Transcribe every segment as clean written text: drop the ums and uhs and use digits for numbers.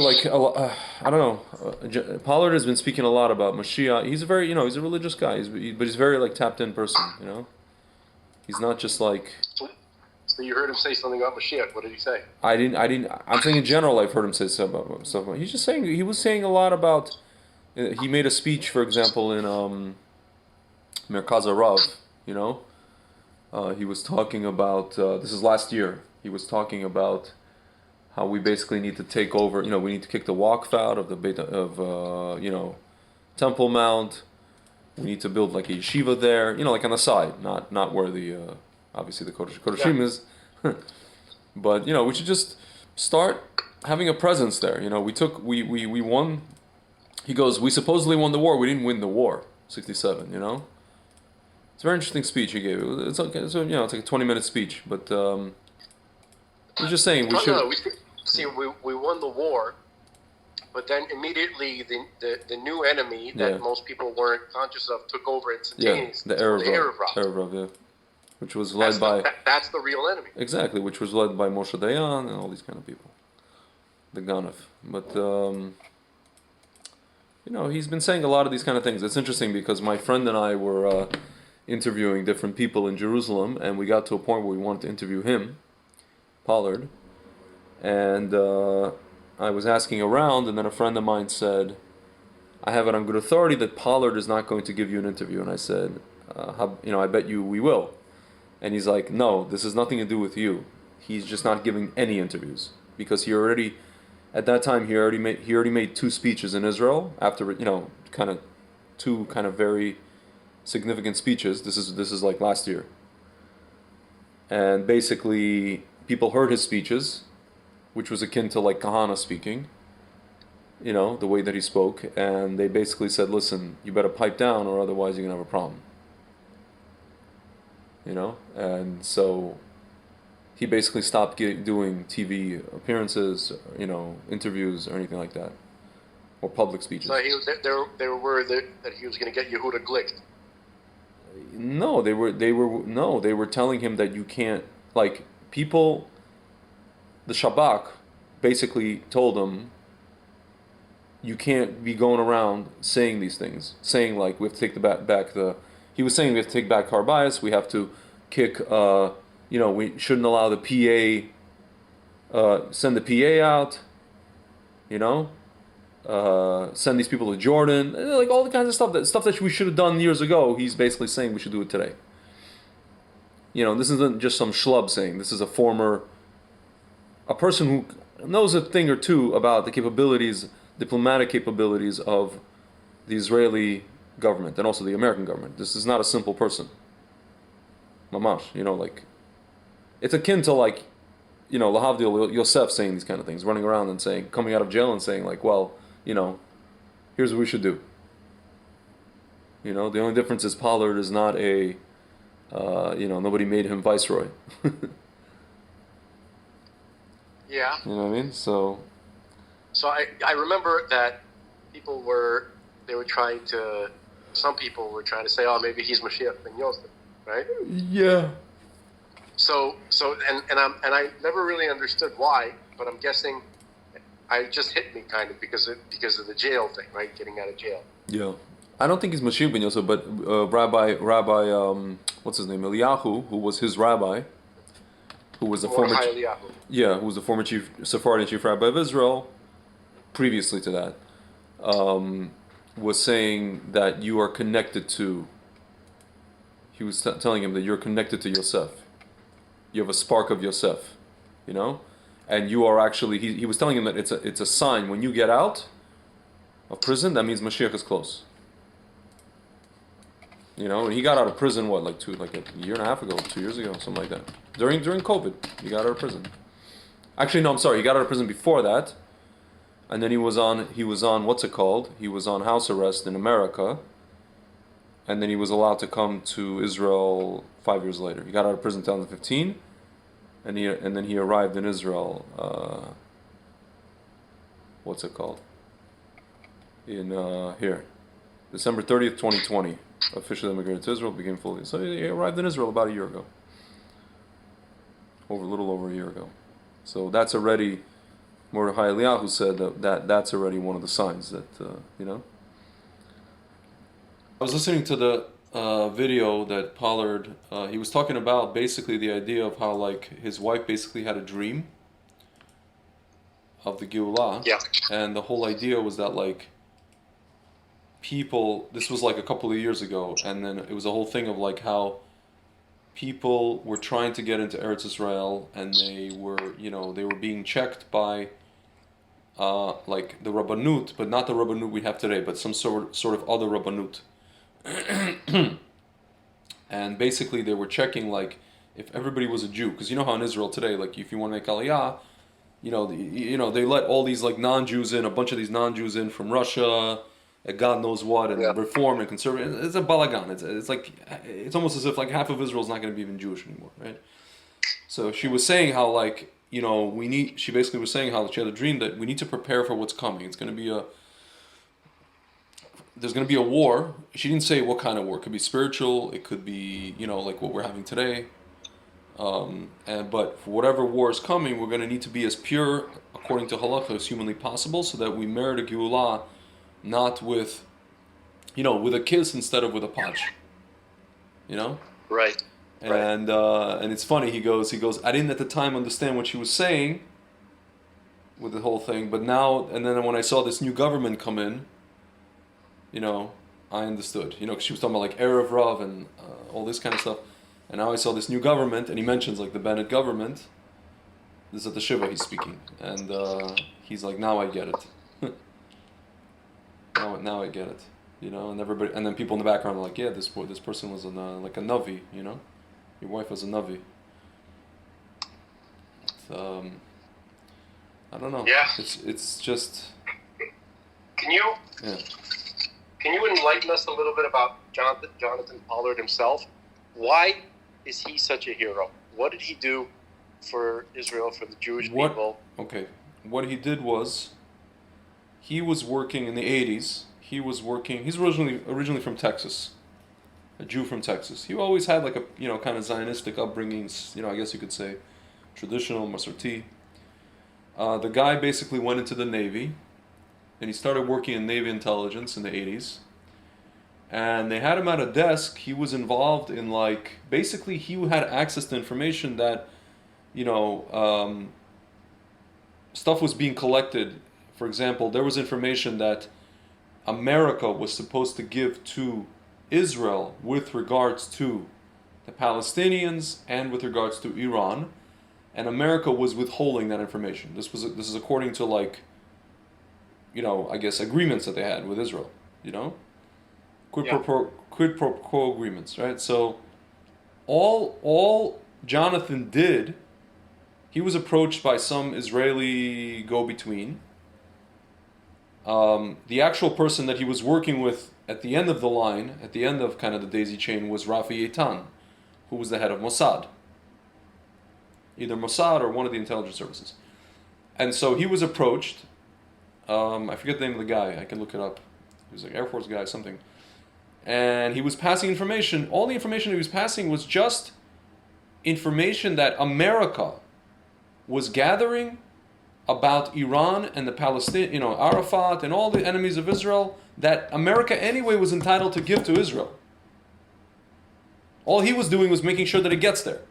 like I don't know. Pollard has been speaking a lot about Mashiach. He's a very, he's a religious guy. But he's very like tapped in person. He's not just like So you heard him say something about Mashiach. What did he say? I didn't. I'm saying in general, I've heard him say stuff about. He's just saying he was saying a lot about. He made a speech, for example, in Merkaz Rav. He was talking about this is last year. He was talking about how we basically need to take over. We need to kick the Waqf out of the Beit of Temple Mount. We need to build like a yeshiva there. Like on the side, not where the obviously the Kodashim is. But we should just start having a presence there. We won. He goes, we supposedly won the war. We didn't win the war. 67. It's a very interesting speech he gave. It's like it's like a 20-minute speech, but he's just saying we should. No, we won the war, but then immediately the new enemy that most people weren't conscious of took over instantaneously. Yeah, the Arab Rav, yeah, which was led by. That's the real enemy. Exactly, which was led by Moshe Dayan and all these kind of people, the Ganef. But he's been saying a lot of these kind of things. It's interesting because my friend and I were interviewing different people in Jerusalem, and we got to a point where we wanted to interview him, Pollard, and I was asking around, and then a friend of mine said, I have it on good authority that Pollard is not going to give you an interview. And I said, I bet you we will. And he's like, no, this has nothing to do with you. He's just not giving any interviews because at that time he already made two speeches in Israel after two very significant speeches. This is like last year, and basically people heard his speeches, which was akin to like Kahana speaking, the way that he spoke, and they basically said, listen, you better pipe down or otherwise you're going to have a problem. And so he basically stopped doing TV appearances, interviews or anything like that, or public speeches. So there were words that he was going to get Yehuda Glick. No, they were telling him that you can't, like, people. The Shabak basically told him, you can't be going around saying these things, saying like we have to take he was saying we have to take back Har Bayis, we have to kick, we shouldn't allow the PA, send the PA out, send these people to Jordan, like all the kinds of stuff that we should have done years ago. He's basically saying we should do it today. This isn't just some schlub saying. This is a person who knows a thing or two about the diplomatic capabilities of the Israeli government and also the American government. This is not a simple person. Mamash, it's akin to Lahavdil Yosef saying these kind of things, running around and coming out of jail and saying like, well, here's what we should do. The only difference is Pollard is not nobody made him viceroy. Yeah. You know what I mean? So I remember that some people were trying to say, oh, maybe he's Mashiach ben Yosef, right? Yeah. So I never really understood why, but I'm guessing it just hit me kind of because of the jail thing, right? Getting out of jail. Yeah. I don't think he's Mashiach ben Yosef, but Rabbi, what's his name? Eliyahu, who was his rabbi, who was the former chief Sephardian chief rabbi of Israel, previously to that, was saying that you are connected to. He was telling him that you're connected to Yosef. You have a spark of Yosef, and you are actually. He was telling him that it's a sign when you get out of prison. That means Mashiach is close. And he got out of prison a year and a half ago, 2 years ago, something like that. During COVID, he got out of prison. Actually, no, I'm sorry. He got out of prison before that, and then he was on what's it called? He was on house arrest in America, and then he was allowed to come to Israel 5 years later. He got out of prison in 2015, and then he arrived in Israel. What's it called? In here, December 30th, 2020. Officially immigrated to Israel, became fully. So he arrived in Israel about a year ago. A little over a year ago. So that's already Mordechai Eliyahu said that's already one of the signs that, you know. I was listening to the video that Pollard, he was talking about basically the idea of how like his wife basically had a dream of the Geulah. Yeah. And the whole idea was that like people, this was like a couple of years ago, and then it was a whole thing of like how people were trying to get into Eretz Israel, and they were, you know, they were being checked by like the Rabbanut, but not the Rabbanut we have today, but some sort of other Rabbanut. And basically they were checking like if everybody was a Jew, because you know how in Israel today, like if you want to make Aliyah, you know they let all these like non-Jews in, a bunch of these non-Jews in from Russia, and God knows what, and Reform and Conservative. It's a balagan. It's like it's almost as if like half of Israel is not going to be even Jewish anymore, right? So she was saying how like, you know, she basically was saying how she had a dream that we need to prepare for what's coming. It's going to be there's going to be a war. She didn't say what kind of war. It could be spiritual. It could be, you know, like what we're having today. But for whatever war is coming, we're going to need to be as pure, according to halacha, as humanly possible, so that we merit a geulah, not with, you know, with a kiss instead of with a punch. You know? Right. And it's funny. He goes. I didn't at the time understand what she was saying with the whole thing, but now, and then when I saw this new government come in, you know, I understood. You know, 'cause she was talking about like Erev Rav and all this kind of stuff. And now I saw this new government, and he mentions like the Bennett government. This is at the Shiva he's speaking, and he's like, now I get it. now I get it. You know, and everybody, and then people in the background are like, yeah, this person was like a Navi. You know, your wife was a Navi. I don't know. Yeah. It's just. Can you? Yeah. Can you enlighten us a little bit about Jonathan Pollard himself? Why is he such a hero? What did he do for Israel, for the Jewish people? Okay. What he did was, he was working in the 80s. He's originally from Texas. A Jew from Texas. He always had like a, you know, kind of Zionistic upbringings, you know, I guess you could say, traditional, Masorti. The guy basically went into the Navy, and he started working in Navy intelligence in the 80s. And they had him at a desk. He was involved in like, basically he had access to information that, you know, stuff was being collected. For example, there was information that America was supposed to give to Israel with regards to the Palestinians and with regards to Iran, and America was withholding that information. This is according to like, you know, I guess agreements that they had with Israel, you know, quid pro quo agreements, right? So all Jonathan did, he was approached by some Israeli go-between. The actual person that he was working with at the end of the line, at the end of kind of the daisy chain, was Rafi Eitan, who was the head of Mossad. Either Mossad or one of the intelligence services. And so he was approached. I forget the name of the guy. I can look it up. He was like Air Force guy, something. And he was passing information. All the information he was passing was just information that America was gathering about Iran and the Palestinian, you know, Arafat and all the enemies of Israel, that America anyway was entitled to give to Israel. All he was doing was making sure that it gets there.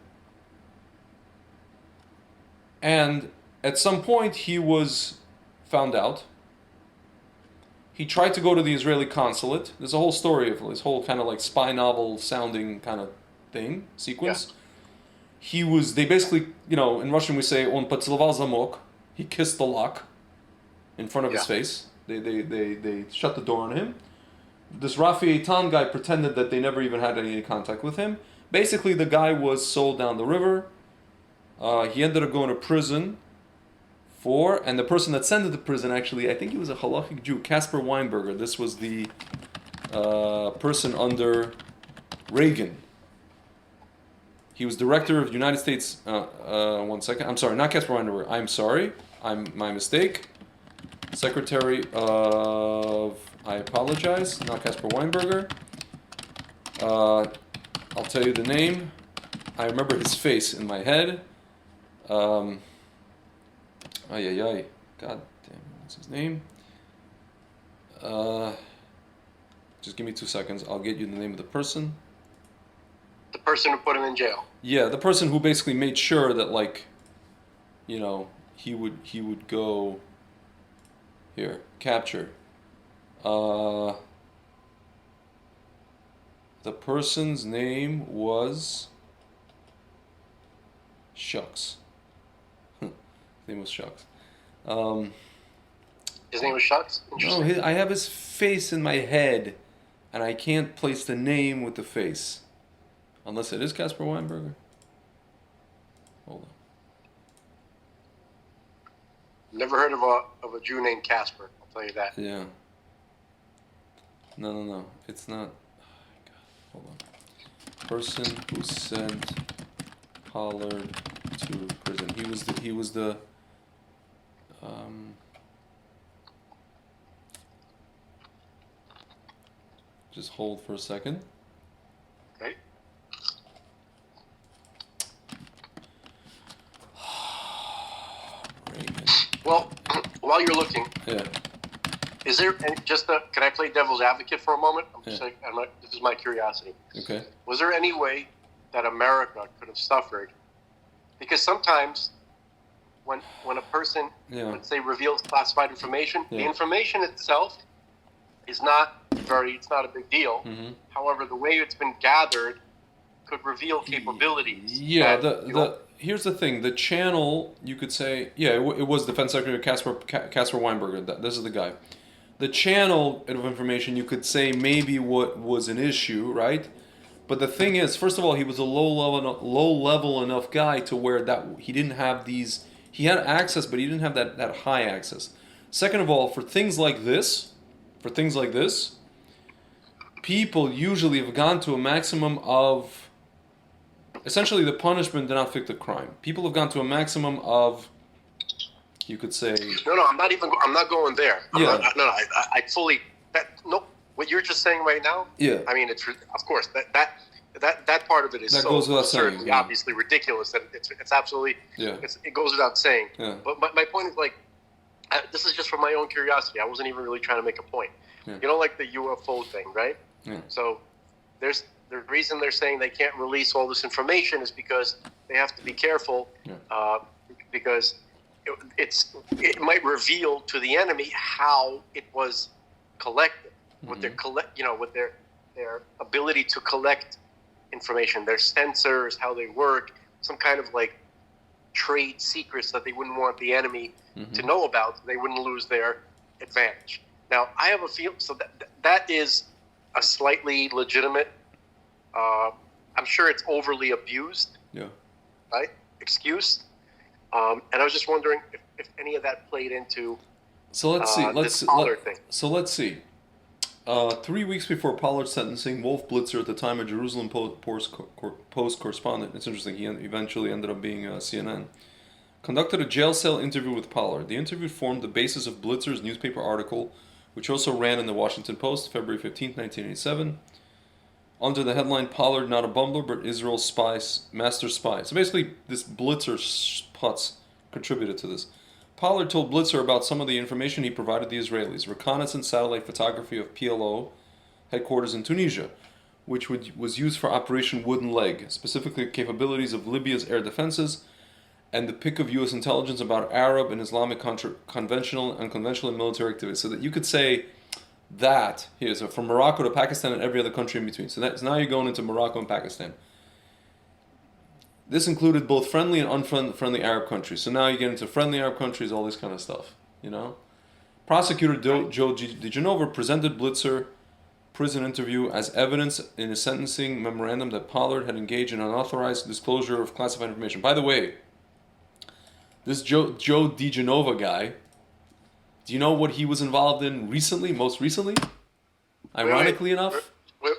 And at some point he was found out. He tried to go to the Israeli consulate. There's a whole story of this whole kind of like spy novel sounding kind of thing, sequence. Yeah. They basically, you know, in Russian we say, on поцеловал замок. He kissed the lock in front of his face. They shut the door on him. This Rafi Eitan guy pretended that they never even had any contact with him. Basically, the guy was sold down the river. He ended up going to prison and the person that sent him to prison, actually, I think he was a halachic Jew, Casper Weinberger. This was the person under Reagan. He was director of the United States. One second. I'm sorry, not Casper Weinberger. I'm sorry. My mistake. Secretary of. I apologize. Not Casper Weinberger. I'll tell you the name. I remember his face in my head. God damn it, what's his name? Just give me 2 seconds. I'll get you the name of the person. The person who put him in jail. Yeah, the person who basically made sure that, like, you know, he would go here, capture. The person's name was Shucks. His name was Shucks. His name was Shucks? No, I have his face in my head, and I can't place the name with the face. Unless it is Casper Weinberger. Hold on. Never heard of a Jew named Casper, I'll tell you that. Yeah. No. It's not. Oh, God. Hold on. Person who sent Pollard to prison. He was the just hold for a second. Okay. Well, while you're looking, Yeah. is there can I play devil's advocate for a moment? This is my curiosity. Okay. Was there any way that America could have suffered? Because sometimes when a person, let's say, reveals classified information, the information itself is not it's not a big deal. Mm-hmm. However, the way it's been gathered could reveal capabilities. Yeah, here's the thing. The channel, you could say, it was Defense Secretary Casper Weinberger. This is the guy. The channel of information, you could say maybe what was an issue, right? But the thing is, first of all, he was a low level enough guy to where that he didn't have these. He had access, but he didn't have that high access. Second of all, for things like this, people usually have gone to a maximum of. Essentially, the punishment did not fit the crime. People have gone to a maximum of. You could say. No, I'm not going there. I fully. What you're just saying right now. Yeah. I mean, it's of course that part of it is that so goes without saying, obviously ridiculous that it's absolutely. Yeah. It goes without saying. Yeah. But my point is like, this is just for my own curiosity. I wasn't even really trying to make a point. Yeah. You know, like the UFO thing, right? Yeah. So there's the reason they're saying they can't release all this information is because they have to be careful, because it might reveal to the enemy how it was collected, with their with their ability to collect information, their sensors, how they work, some kind of like trade secrets that they wouldn't want the enemy to know about, so they wouldn't lose their advantage. Now, I have a feel, so that is a slightly legitimate. I'm sure it's overly abused. Yeah. Right? Excuse. And I was just wondering if any of that played into. So let's see. Pollard thing. So let's see. 3 weeks before Pollard's sentencing, Wolf Blitzer, at the time a Jerusalem Post correspondent, it's interesting, he eventually ended up being CNN, conducted a jail cell interview with Pollard. The interview formed the basis of Blitzer's newspaper article, which also ran in the Washington Post, February 15, 1987, under the headline, Pollard not a bumbler, but Israel's master spy. So basically, this Blitzer putz contributed to this. Pollard told Blitzer about some of the information he provided the Israelis, reconnaissance satellite photography of PLO headquarters in Tunisia, which was used for Operation Wooden Leg, specifically capabilities of Libya's air defenses, and the pick of U.S. intelligence about Arab and Islamic conventional and unconventional military activities. So that you could say that, here, so from Morocco to Pakistan and every other country in between. So now you're going into Morocco and Pakistan. This included both friendly and unfriendly Arab countries. So now you get into friendly Arab countries, all this kind of stuff, you know? Prosecutor Joe DiGenova presented Blitzer prison interview as evidence in a sentencing memorandum that Pollard had engaged in unauthorized disclosure of classified information. By the way, this Joe DiGenova guy, do you know what he was involved in most recently? Ironically enough? Wait.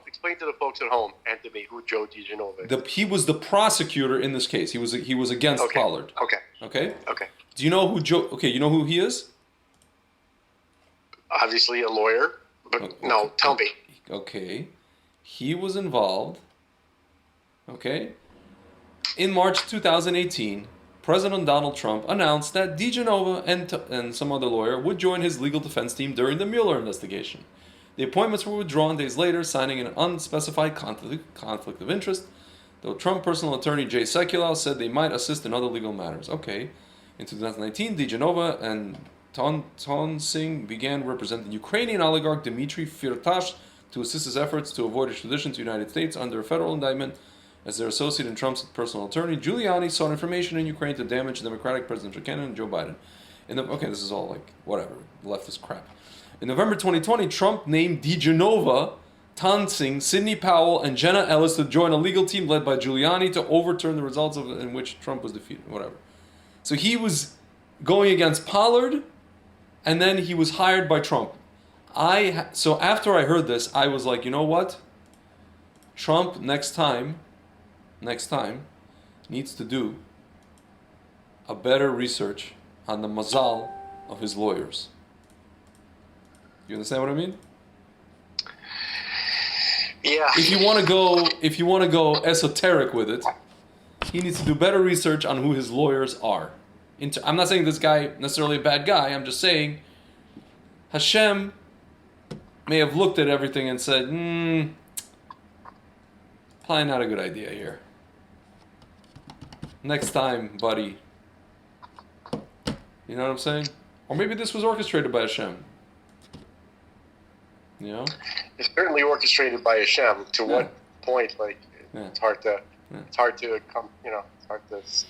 Explain to the folks at home and to me who Joe DiGenova is. He was the prosecutor in this case. He was against Pollard. Okay. Do you know who you know who he is? Obviously a lawyer, but no, tell me. Okay. He was involved, in March 2018 President Donald Trump announced that DeGenova and some other lawyer would join his legal defense team during the Mueller investigation. The appointments were withdrawn days later, signing an unspecified conflict of interest, though Trump personal attorney Jay Sekulow said they might assist in other legal matters. Okay. In 2019, DeGenova and Tonsing began representing Ukrainian oligarch Dmitry Firtash to assist his efforts to avoid extradition to the United States under a federal indictment. As their associate and Trump's personal attorney, Giuliani sought information in Ukraine to damage Democratic presidential candidate Joe Biden. This is all like, whatever, leftist crap. In November 2020, Trump named DeGenova, Tonsing, Sidney Powell, and Jenna Ellis to join a legal team led by Giuliani to overturn the results in which Trump was defeated. Whatever. So he was going against Pollard, and then he was hired by Trump. So after I heard this, I was like, you know what? Trump next time needs to do a better research on the mazal of his lawyers. You understand what I mean? Yeah. If you want to go esoteric with it, he needs to do better research on who his lawyers are. I'm not saying this guy necessarily a bad guy. I'm just saying Hashem may have looked at everything and said, probably not a good idea here. Next time, buddy. You know what I'm saying? Or maybe this was orchestrated by Hashem. You know? It's certainly orchestrated by Hashem. To what point? Like, it's hard to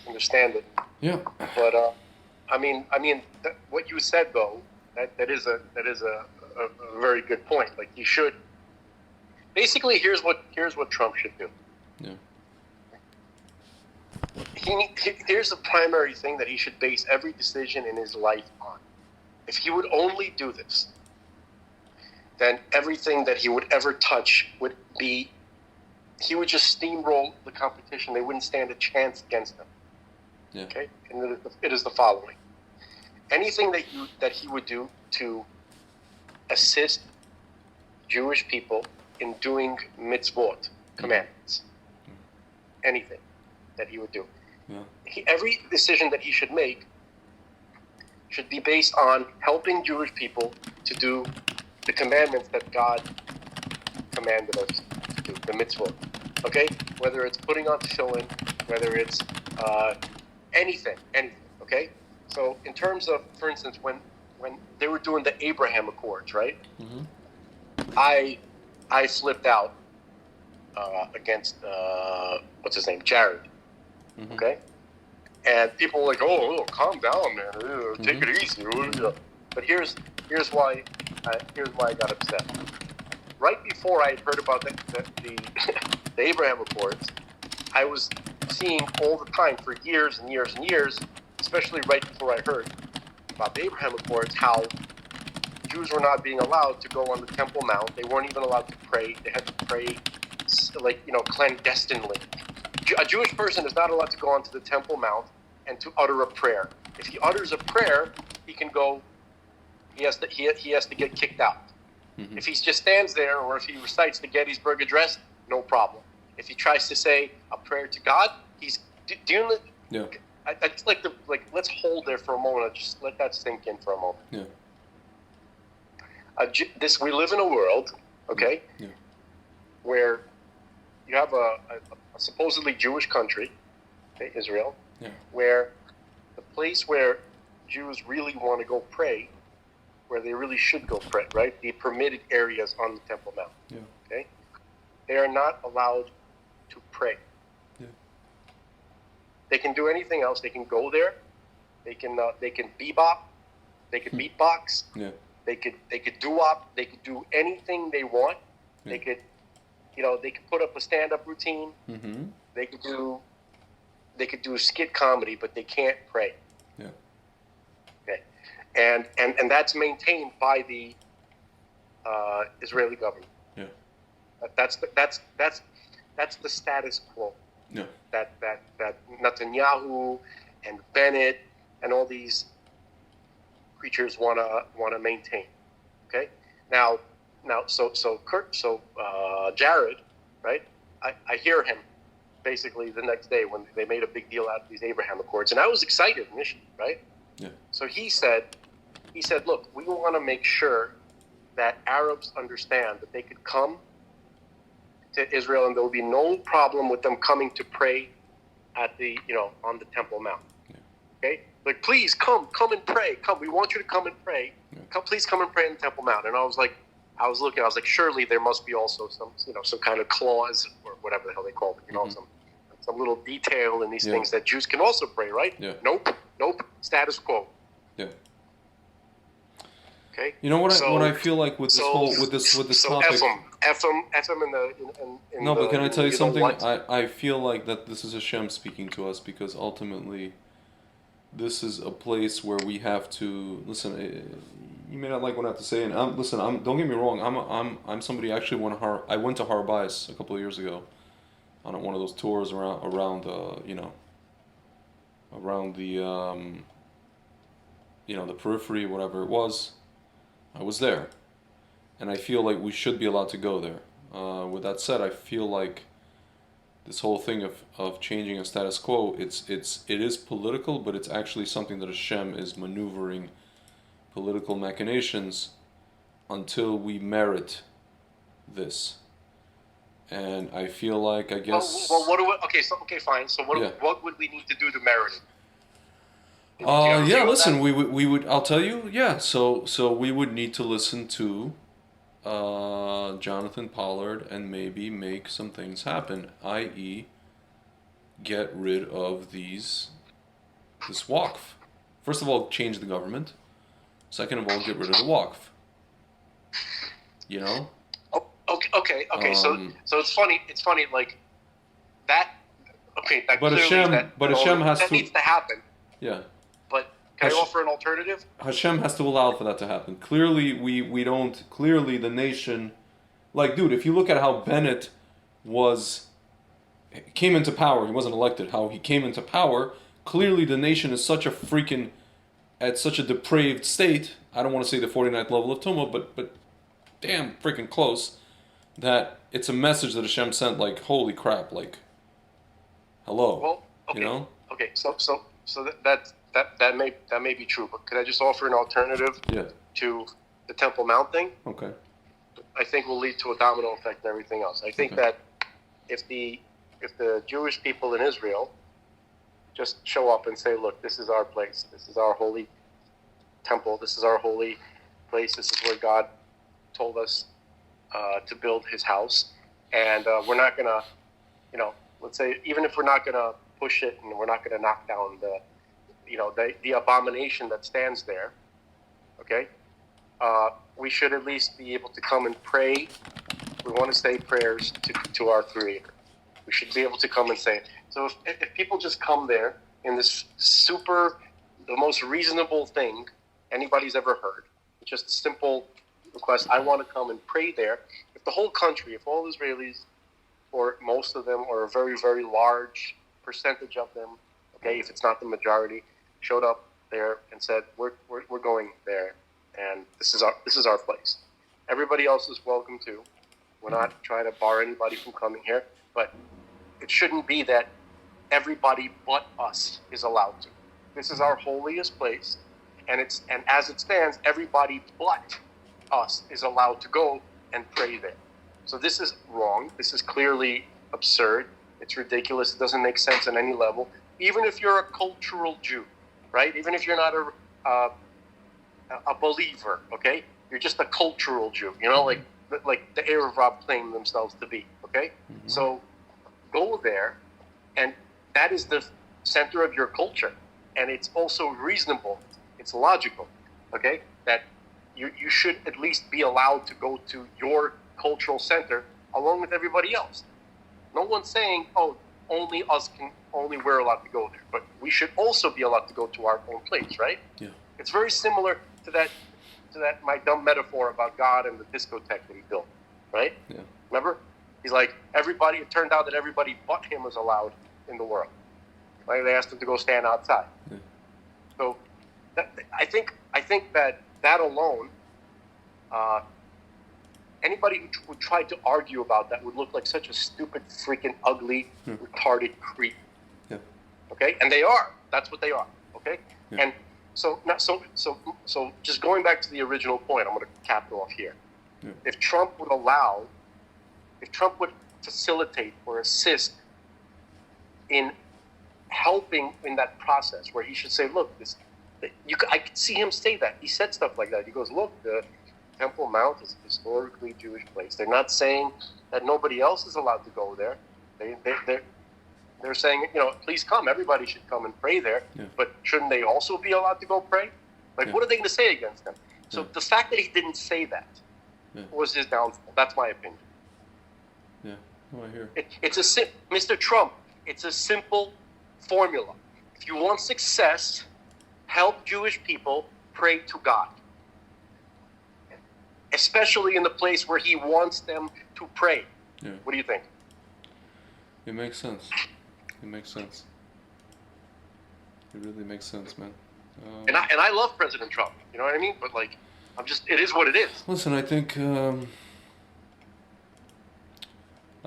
understand it. Yeah. But what you said though, that is a very good point. Like, you should. Basically, here's what Trump should do. Yeah. Here's the primary thing that he should base every decision in his life on. If he would only do this, then everything that he would ever touch would be, he would just steamroll the competition. They wouldn't stand a chance against him. Yeah. Okay? And it is the following. Anything that he would do to assist Jewish people in doing mitzvot, commandments, anything that he would do. Yeah. Every decision that he should make should be based on helping Jewish people to do the commandments that God commanded us to do, the mitzvot. Okay? Whether it's putting on tefillin, whether it's anything, okay? So in terms of, for instance, when they were doing the Abraham Accords, right? Mm-hmm. I flipped out against, what's his name, Jared, mm-hmm. okay? And people were like, oh, calm down, man. Take it easy. But here's why I got upset. Right before I had heard about the Abraham Accords, I was seeing all the time for years and years and years, especially right before I heard about the Abraham Accords, how Jews were not being allowed to go on the Temple Mount. They weren't even allowed to pray. They had to pray, clandestinely. A Jewish person is not allowed to go onto the Temple Mount and to utter a prayer. If he utters a prayer, he can go. He has to get kicked out. Mm-hmm. If he just stands there, or if he recites the Gettysburg Address, no problem. If he tries to say a prayer to God, he's doing. Yeah. I just let's hold there for a moment. Just let that sink in for a moment. Yeah. We live in a world, okay, where you have a supposedly Jewish country, okay, Israel, where the place where Jews really want to go pray, where they really should go pray, right? The permitted areas on the Temple Mount, okay, they are not allowed to pray. Yeah. They can do anything else. They can go there. They can bebop. They can beatbox. Yeah. They could doo-wop. They could do anything they want. Yeah. They could put up a stand-up routine. Mm-hmm. They could do skit comedy, but they can't pray. Yeah. Okay. And that's maintained by the Israeli government. Yeah. That's the status quo. Yeah. That Netanyahu and Bennett and all these creatures want to maintain. Okay. Now, Jared, right? I hear him basically the next day when they made a big deal out of these Abraham Accords. And I was excited initially, right? Yeah. So he said, look, we want to make sure that Arabs understand that they could come to Israel and there will be no problem with them coming to pray at the, on the Temple Mount. Yeah. Okay? Like, please come and pray. Come, we want you to come and pray. Yeah. Please come and pray in the Temple Mount. And I was like, surely there must be also some kind of clause or whatever the hell they call it, some little detail in these things that Jews can also pray, right? Yeah. Nope, status quo. Yeah. Okay. You know what I feel like with this topic. F them in no, the, but can I tell you something? What? I feel like that this is Hashem speaking to us, because ultimately, this is a place where we have to listen. You may not like what I have to say, and don't get me wrong. I'm somebody actually I went to Har Bayis a couple of years ago, on one of those tours around the periphery, whatever it was. I was there, and I feel like we should be allowed to go there. With that said, I feel like this whole thing of changing a status quo, it is political, but it's actually something that Hashem is maneuvering political machinations until we merit this. And I feel like, I guess... Well, okay, fine. So what would we need to do to merit it? Listen, we would. I'll tell you. Yeah, so we would need to listen to Jonathan Pollard and maybe make some things happen, i.e., get rid of this waqf. First of all, change the government. Second of all, get rid of the waqf. Oh, okay. So it's funny. Like that. Okay, that but Hashem needs to happen. Yeah. But can I offer an alternative? Hashem has to allow for that to happen. Clearly, we don't. Clearly, the nation, like, dude, if you look at how Bennett came into power, he wasn't elected. How he came into power, clearly the nation is at such a depraved state. I don't want to say the 49th level of Tumah, but damn freaking close. That it's a message that Hashem sent. Like, holy crap! Like, hello. Well, okay. Okay, so that may be true, but could I just offer an alternative to the Temple Mount thing? Okay. I think will lead to a domino effect and everything else. I think that if the Jewish people in Israel just show up and say, look, this is our place, this is our holy temple, this is our holy place, this is where God told us to build his house, and we're not going to, let's say, even if we're not going to push it and we're not going to knock down the abomination that stands there, okay, we should at least be able to come and pray. We want to say prayers to our Creator. We should be able to come and say it. So if people just come there in this the most reasonable thing anybody's ever heard, just a simple request, I want to come and pray there. If the whole country, if all Israelis, or most of them, or a very, very large percentage of them, okay, if it's not the majority, showed up there and said, we're going there, and this is our place. Everybody else is welcome too. We're not trying to bar anybody from coming here, but it shouldn't be that everybody but us is allowed to. This is our holiest place, and as it stands, everybody but us is allowed to go and pray there. So this is wrong. This is clearly absurd. It's ridiculous. It doesn't make sense on any level. Even if you're a cultural Jew, right? Even if you're not a believer, okay? You're just a cultural Jew, like the Erev claim themselves to be, okay? Mm-hmm. So go there, and that is the center of your culture. And it's also reasonable. It's logical, okay? That you should at least be allowed to go to your cultural center along with everybody else. No one's saying, only we're allowed to go there. But we should also be allowed to go to our own place, right? Yeah. It's very similar to that my dumb metaphor about God and the discotheque that he built, right? Yeah. Remember? He's like, it turned out that everybody but him was allowed in the world. Like, they asked him to go stand outside. Yeah. So I think that alone anybody who tried to argue about that would look like such a stupid, freaking, ugly, retarded creep. Yeah. Okay, and they are. That's what they are. Okay, Yeah. and so just going back to the original point, I'm going to cap it off here. Yeah. If Trump would facilitate or assist in helping in that process, where he should say, look, I could see him say that. He said stuff like that. He goes, look, the Temple Mount is a historically Jewish place. They're not saying that nobody else is allowed to go there. They're saying, please come. Everybody should come and pray there. Yeah. But shouldn't they also be allowed to go pray? Like, what are they going to say against them? So the fact that he didn't say that was his downfall. That's my opinion. Yeah. Oh, I hear. Mr. Trump, it's a simple formula. If you want success, help Jewish people pray to God. Especially in the place where he wants them to pray. Yeah. What do you think? It makes sense. It makes sense. It really makes sense, man. And I love President Trump. You know what I mean? But it is what it is. Listen, I think I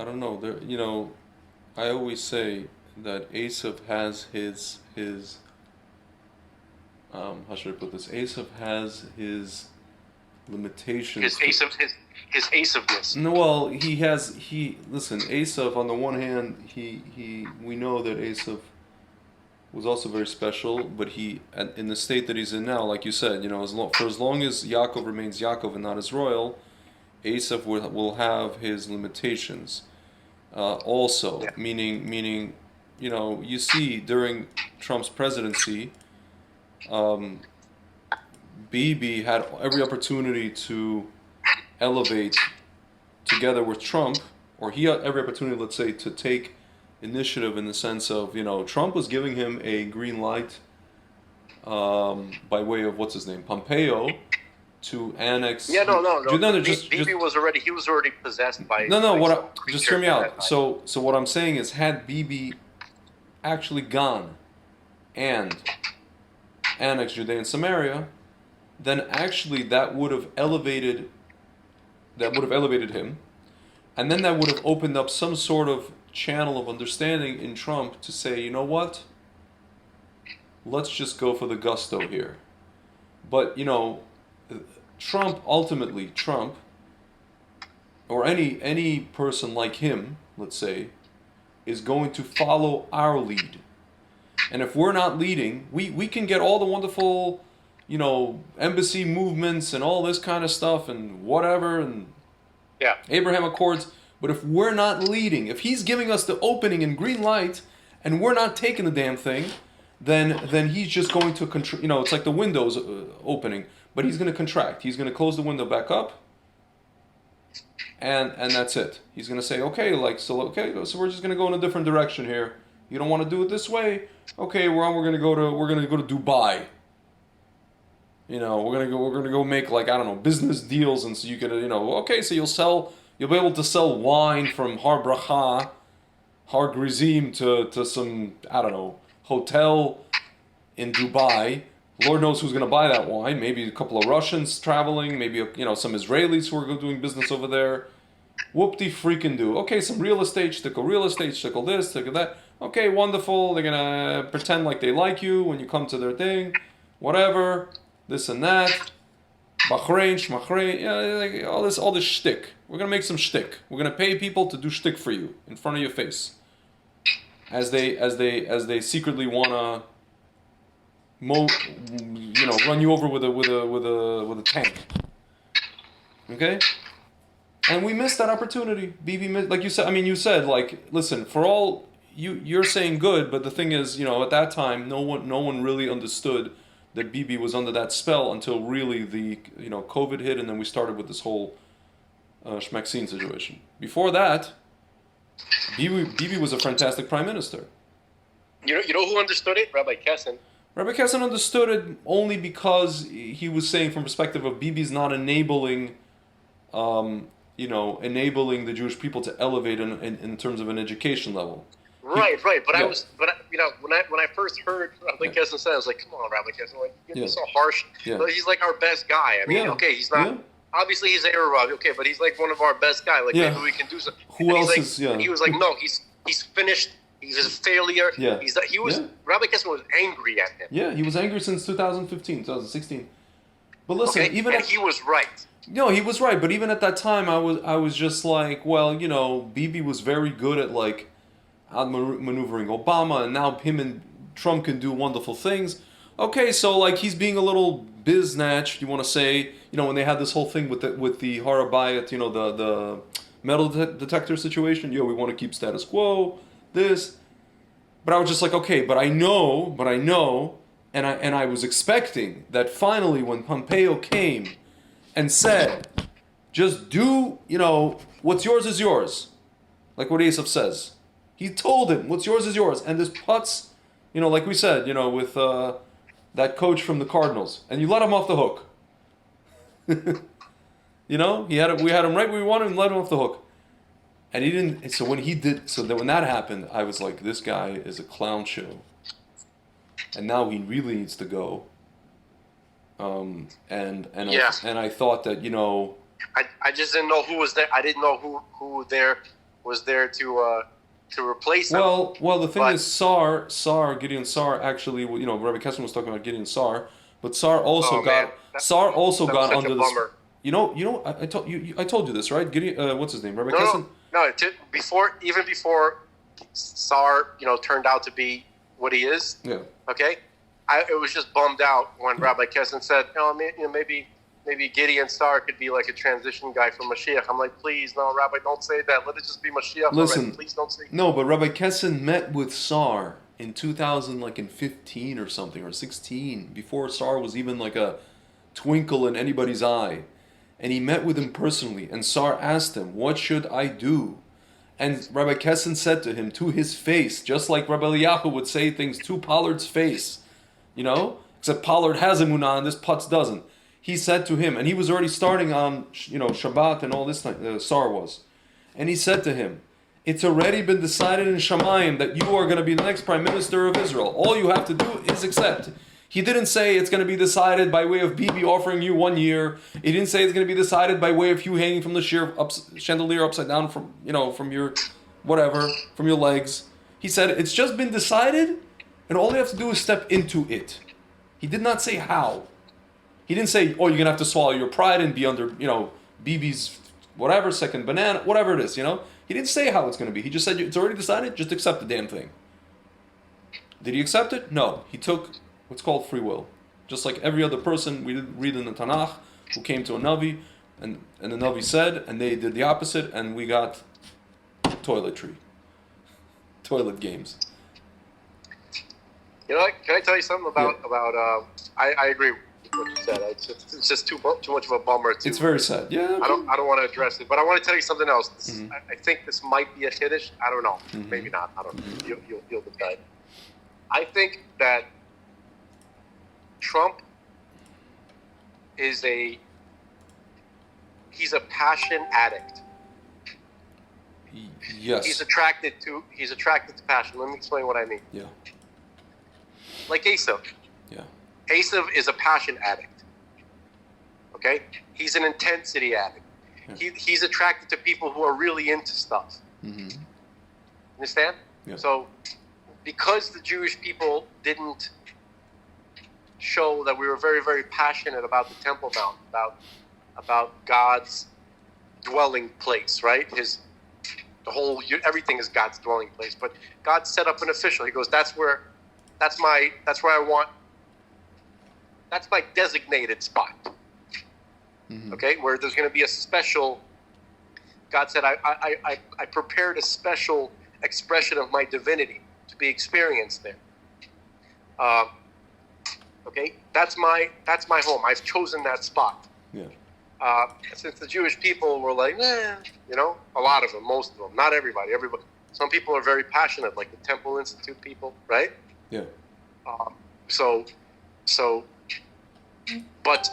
don't know. I always say that Asaph has his how should I put this? Asaph has his limitations. His Asaphedness. No, well, listen, Asaph, on the one hand, we know that Asaph was also very special, but in the state that he's in now, like you said, for as long as Yaakov remains Yaakov and not Israel, Asaph will have his limitations. Also, meaning, you see during Trump's presidency, Bibi had every opportunity to elevate together with Trump, or he had every opportunity, let's say, to take initiative in the sense of, Trump was giving him a green light by way of, what's his name, Pompeo, to annex. Yeah, no. Bibi was already possessed by. Just hear me out. So what I'm saying is, had Bibi actually gone and annexed Judea and Samaria, then actually that would have elevated him, and then that would have opened up some sort of channel of understanding in Trump to say, you know what, let's just go for the gusto here. But Trump, or any person like him, let's say, is going to follow our lead. And if we're not leading, we can get all the wonderful, embassy movements and all this kind of stuff and whatever, and Abraham Accords. But if we're not leading, if he's giving us the opening and green light, and we're not taking the damn thing, then he's just going to it's like the window's opening, but he's going to contract. He's going to close the window back up, and that's it. He's going to say, so we're just going to go in a different direction here. You don't want to do it this way? Okay, we're going to go to Dubai. We're gonna go make business deals, and so you could so you'll be able to sell wine from Har Bracha, Har Grizim to some hotel in Dubai. Lord knows who's gonna buy that wine. Maybe a couple of Russians traveling, maybe some Israelis who are doing business over there. Whoop-de freaking do. Okay, some real estate, shtickle this, shtickle that. Okay, wonderful. They're gonna pretend like they like you when you come to their thing, whatever. This and that, Bahrain, Shmachrain, all this shtick. We're gonna make some shtick. We're gonna pay people to do shtick for you in front of your face, as they secretly wanna, run you over with a tank. Okay, and we missed that opportunity. Bibi, like you said. You said, listen, for all you're saying good, but the thing is, at that time, no one really understood that Bibi was under that spell until really the COVID hit, and then we started with this whole Shmexin situation. Before that, Bibi was a fantastic prime minister. You know who understood it? Rabbi Kessin. Rabbi Kessin understood it only because he was saying from perspective of Bibi's not enabling the Jewish people to elevate in terms of an education level. Right. But when I first heard Rabbi Kessin say, I was like, come on, Rabbi Kessin, you're so harsh. Yeah. But he's like our best guy. He's not. obviously he's Arab, okay, but he's like one of our best guys. Like maybe we can do something. Who and else like, is? Yeah. He was like, no, he's finished. He's a failure. Yeah. Rabbi Kessler was angry at him. Yeah, he was angry since 2015, 2016. But listen, he was right. No, he was right. But even at that time, I was just like, well, Bibi was very good at like outmaneuvering Obama, and now him and Trump can do wonderful things. Okay, so like he's being a little biznatch, you want to say, when they had this whole thing with the Harabayat, the metal detector situation. We want to keep status quo. This, but I was just like, okay, but I know, and I was expecting that finally when Pompeo came and said, just do, what's yours is yours, like what Asaph says. He told him, what's yours is yours, and this putz, like we said, with that coach from the Cardinals, and you let him off the hook. We had him right where we wanted and let him off the hook. And he didn't. So when that happened, I was like, "This guy is a clown show," and now he really needs to go. And I thought that I just didn't know who was there. I didn't know who there was there to replace him. Well, the thing is, Gideon Sar actually, Rabbi Kessler was talking about Gideon Sar, but Sar also got under this. Bummer. I told you this, right? Gideon, what's his name? Rabbi Kessler. No, before Sar, turned out to be what he is. Yeah. Okay. It was just bummed out when Rabbi Kessin said, maybe Gideon Sar could be like a transition guy for Mashiach. I'm like, please, no, Rabbi, don't say that. Let it just be Mashiach. Listen, already. Please don't say. No, but Rabbi Kessin met with Sar in 2015 or something, or 16, before Sar was even like a twinkle in anybody's eye. And he met with him personally, and Sar asked him, what should I do? And Rabbi Kessin said to him, to his face, just like Rabbi Eliyahu would say things to Pollard's face, except Pollard has emunah and this putz doesn't. He said to him, and he was already starting on, Shabbat and all this time, Sar was. And he said to him, it's already been decided in Shamayim that you are going to be the next prime minister of Israel. All you have to do is accept. He didn't say it's going to be decided by way of Bibi offering you 1 year. He didn't say it's going to be decided by way of you hanging from the chandelier upside down from your, from your legs. He said it's just been decided, and all you have to do is step into it. He did not say how. He didn't say, you're going to have to swallow your pride and be under, Bibi's second banana, whatever it is, He didn't say how it's going to be. He just said, it's already decided, just accept the damn thing. Did he accept it? No. He took what's called free will. Just like every other person we read in the Tanakh who came to a Navi, and the Navi said, and they did the opposite, and we got toilet games. Can I tell you something about I agree with what you said. It's just too much of a bummer. It's very sad. Yeah. I don't want to address it, but I want to tell you something else. Mm-hmm. I think this might be a Kiddush. I don't know. Mm-hmm. Maybe not. I don't know. You'll decide. I think that Trump he's a passion addict. Yes. He's attracted to passion. Let me explain what I mean. Yeah. Like Asaph. Yeah. Asaph is a passion addict. Okay? He's an intensity addict. Yeah. He's attracted to people who are really into stuff. Mm-hmm. Understand? Yeah. So because the Jewish people didn't show that we were very, very passionate about the Temple Mount, about God's dwelling place, right? Everything is God's dwelling place, but God set up an official. He goes, that's where I want. That's my designated spot. Mm-hmm. Okay, where there's going to be a special. God said, I prepared a special expression of my divinity to be experienced there. Okay, that's my home. I've chosen that spot. Yeah. Since the Jewish people were like, a lot of them, most of them, not everybody. Some people are very passionate, like the Temple Institute people, right? Yeah. But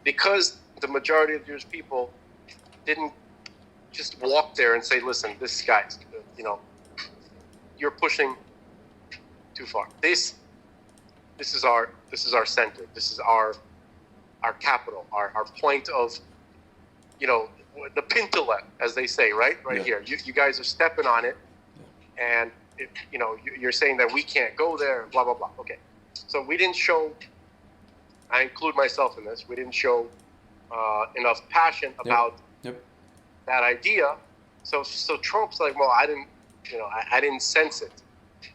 because the majority of Jewish people didn't just walk there and say, listen, this guy's, you're pushing too far. This is our center. This is our our capital, our point of, the pintolet, as they say, right here. You guys are stepping on it, and you're saying that we can't go there, and blah blah blah. Okay, so we didn't show. I include myself in this. We didn't show enough passion about that idea. So Trump's like, well, I didn't sense it,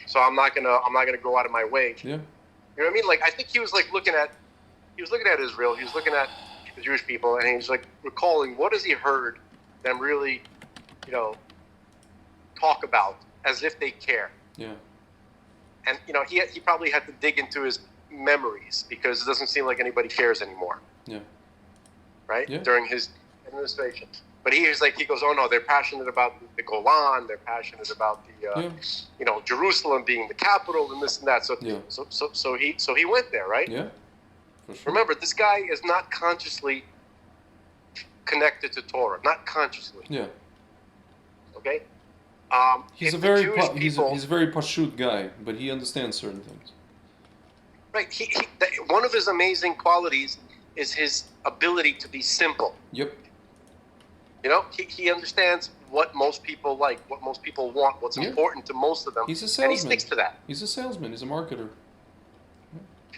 so I'm not gonna go out of my way. Yeah. You know what I mean? Like, I think he was looking at Israel. He was looking at the Jewish people, and he was like recalling what has he heard them really, talk about as if they care. Yeah. And he probably had to dig into his memories because it doesn't seem like anybody cares anymore. Yeah. Right? Yeah. During his administration. But he goes, oh no, they're passionate about the Golan, they're passionate about the, Jerusalem being the capital and this and that. So he went there, right? Yeah. For sure. Remember, this guy is not consciously connected to Torah, not consciously. Yeah. Okay. He's a very pashut guy, but he understands certain things. Right. One of his amazing qualities is his ability to be simple. Yep. He understands what most people like, what most people want, what's important to most of them. He's a salesman. And he sticks to that. He's a salesman. He's a marketer.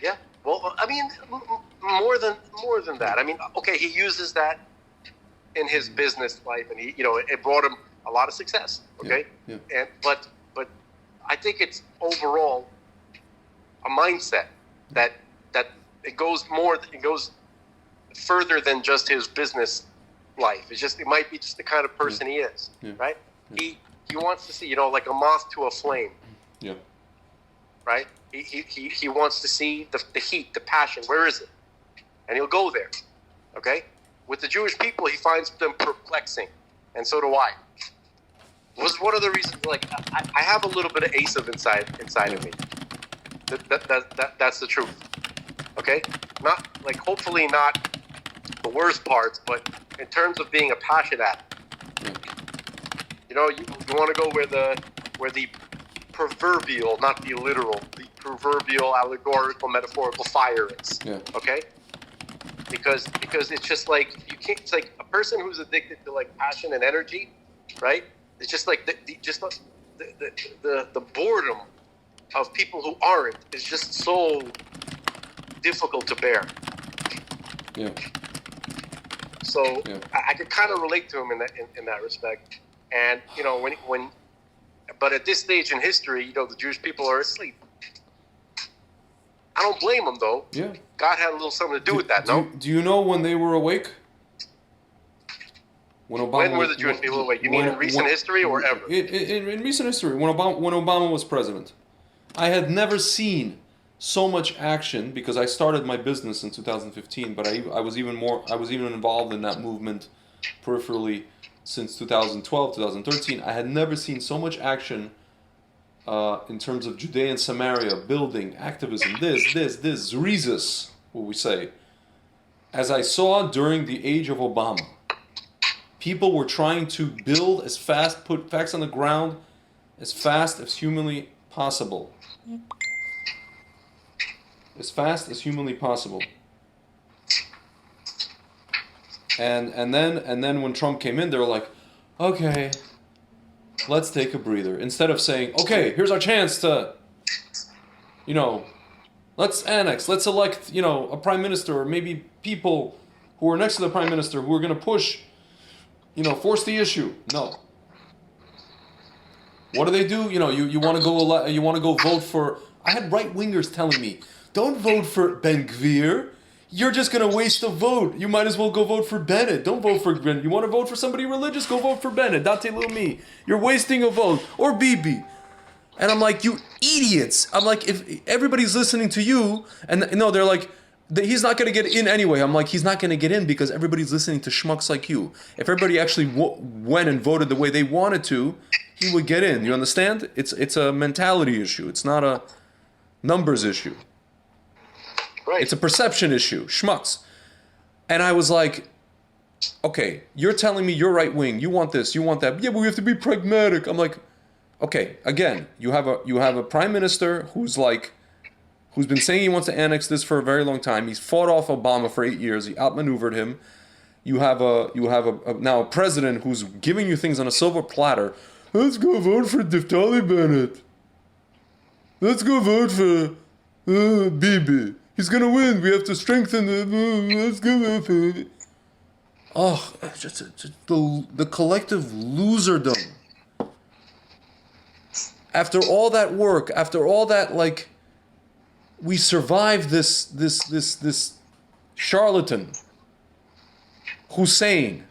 Yeah. Well, I mean, more than that. I mean, okay, he uses that in his business life, and it brought him a lot of success. Okay. Yeah. But I think it's overall a mindset that it goes further than just his business life. It might be just the kind of person he is, right? Yeah. He wants to see, like a moth to a flame. Yeah. Right? He wants to see the heat, the passion. Where is it? And he'll go there. Okay? With the Jewish people, he finds them perplexing, and so do I. Was one of the reasons. Like, I have a little bit of Esav inside of me. That's the truth. Okay? Not like, hopefully not the worst parts, but in terms of being a passionate addict. You want to go where the proverbial, not the literal, the proverbial, allegorical, metaphorical fire is. Yeah. Okay? Because it's just like, you can't. It's like a person who's addicted to like passion and energy, right? It's just like the boredom of people who aren't is just so difficult to bear. Yeah. So I could kind of relate to him in that respect. And but at this stage in history, the Jewish people are asleep. I don't blame them though. Yeah. God had a little something to do with that. No. Do you know when they were awake? When were the Jewish people awake? You mean in recent history or ever? In recent history, when Obama was president, I had never seen so much action because I started my business in 2015, but I was even involved in that movement peripherally since 2012, 2013. I had never seen so much action in terms of Judea and Samaria, building, activism, this, zrizas, what we say, as I saw during the age of Obama. People were trying to build as fast, put facts on the ground as fast as humanly possible. As fast as humanly possible. And then when Trump came in, they were like, okay, let's take a breather. Instead of saying, okay, here's our chance to, let's annex, let's elect, a prime minister, or maybe people who are next to the prime minister who are going to push, force the issue. No. What do? You want to go vote for. I had right wingers telling me, don't vote for Ben Gvir. You're just going to waste a vote. You might as well go vote for Bennett. Don't vote for Bennett. You want to vote for somebody religious? Go vote for Bennett. Date Leumi. You're wasting a vote. Or Bibi. And I'm like, you idiots. I'm like, if everybody's listening to you, and no, they're like, he's not going to get in anyway. I'm like, he's not going to get in because everybody's listening to schmucks like you. If everybody actually went and voted the way they wanted to, he would get in. You understand? It's a mentality issue. It's not a numbers issue. Right. It's a perception issue. Schmucks. And I was like, okay, you're telling me you're right wing. You want this. You want that. Yeah, but we have to be pragmatic. I'm like, okay, again, you have a prime minister who's like, who's been saying he wants to annex this for a very long time. He's fought off Obama for 8 years. He outmaneuvered him. You have now a president who's giving you things on a silver platter. Let's go vote for Naftali Bennett. Let's go vote for Bibi. He's gonna win. We have to strengthen it. Let's go vote for it. Oh, just the collective loserdom. After all that work, after all that, like, we survived this charlatan, Hussein.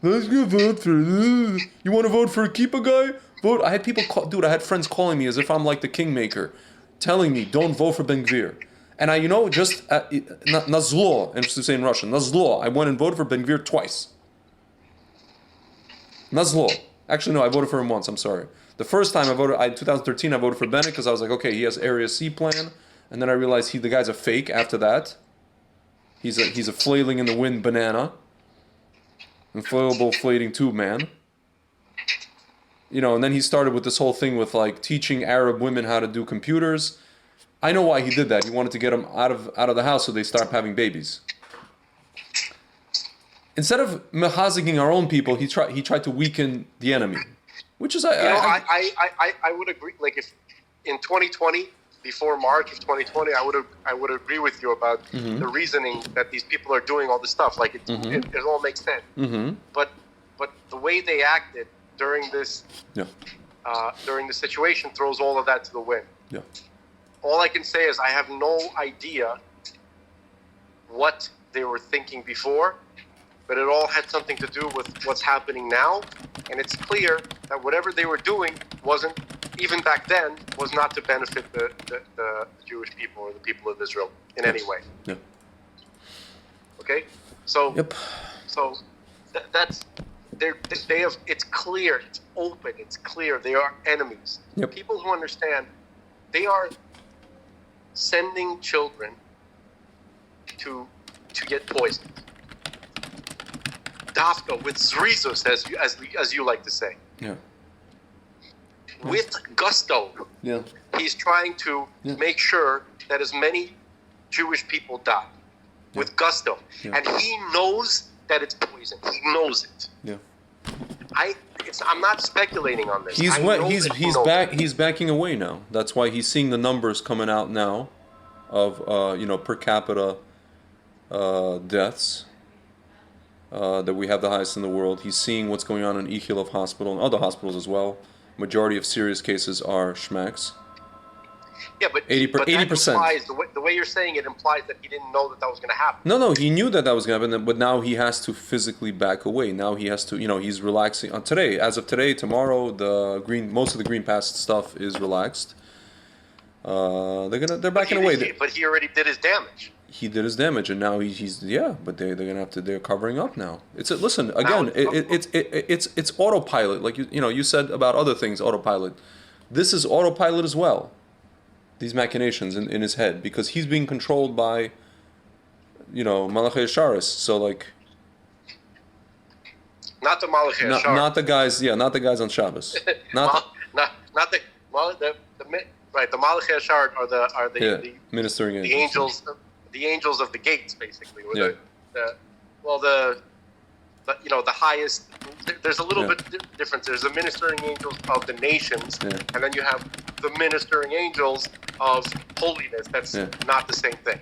Let's go vote for. You want to vote for a Keepa guy? Vote. I had people call, I had friends calling me as if I'm like the kingmaker, telling me don't vote for Ben Gvir. And I, just nazlo, and to say in Russian, nazlo. I went and voted for Ben Gvir twice. Nazlo. Actually, no, I voted for him once. I'm sorry. The first time in 2013, I voted for Bennett because I was like, okay, he has Area C plan, and then I realized the guy's a fake. After that, he's a flailing in the wind banana, inflatable flating tube man. And then he started with this whole thing with like teaching Arab women how to do computers. I know why he did that. He wanted to get them out of the house so they start having babies. Instead of mehaziging our own people, he tried to weaken the enemy, which is I would agree. Like if in 2020, before March of 2020, I would agree with you about the reasoning that these people are doing all this stuff. Like it all makes sense. But the way they acted during this situation throws all of that to the wind. Yeah. All I can say is I have no idea what they were thinking before, but it all had something to do with what's happening now. And it's clear that whatever they were doing wasn't, even back then, was not to benefit the Jewish people or the people of Israel in any way. Yeah. Okay? So, yep. So that's, they have, it's clear, it's open, it's clear, they are enemies. Yep. People who understand, they are sending children to get poisoned. Dafka with zrizus, as you like to say. Yeah. With gusto. Yeah. He's trying to make sure that as many Jewish people die. Yeah. With gusto. Yeah. And he knows that it's poison. He knows it. Yeah. I'm not speculating on this. He's backing away now. That's why he's seeing the numbers coming out now of per capita deaths that we have the highest in the world. He's seeing what's going on in Ichilov Hospital and other hospitals as well. Majority of serious cases are schmacks. Yeah, but 80%. The way you're saying it implies that he didn't know that was going to happen. No, he knew that was going to happen, but now he has to physically back away. Now he has to, he's relaxing. As of today, tomorrow, most of the Green Pass stuff is relaxed. They're backing away. But he already did his damage. He did his damage, and now but they're gonna have to. They're covering up now. It's autopilot. Like you said about other things, autopilot. This is autopilot as well. These machinations in his head, because he's being controlled by, Malachei Sharis. So like, not the Malachei Sharis. Not the guys. Yeah, not the guys on Shabbos. The Malachei Sharis are the ministering angels. The angels of the gates, basically. The highest. There's a little bit difference. There's the ministering angels of the nations, and then you have the ministering angels of holiness. That's not the same thing.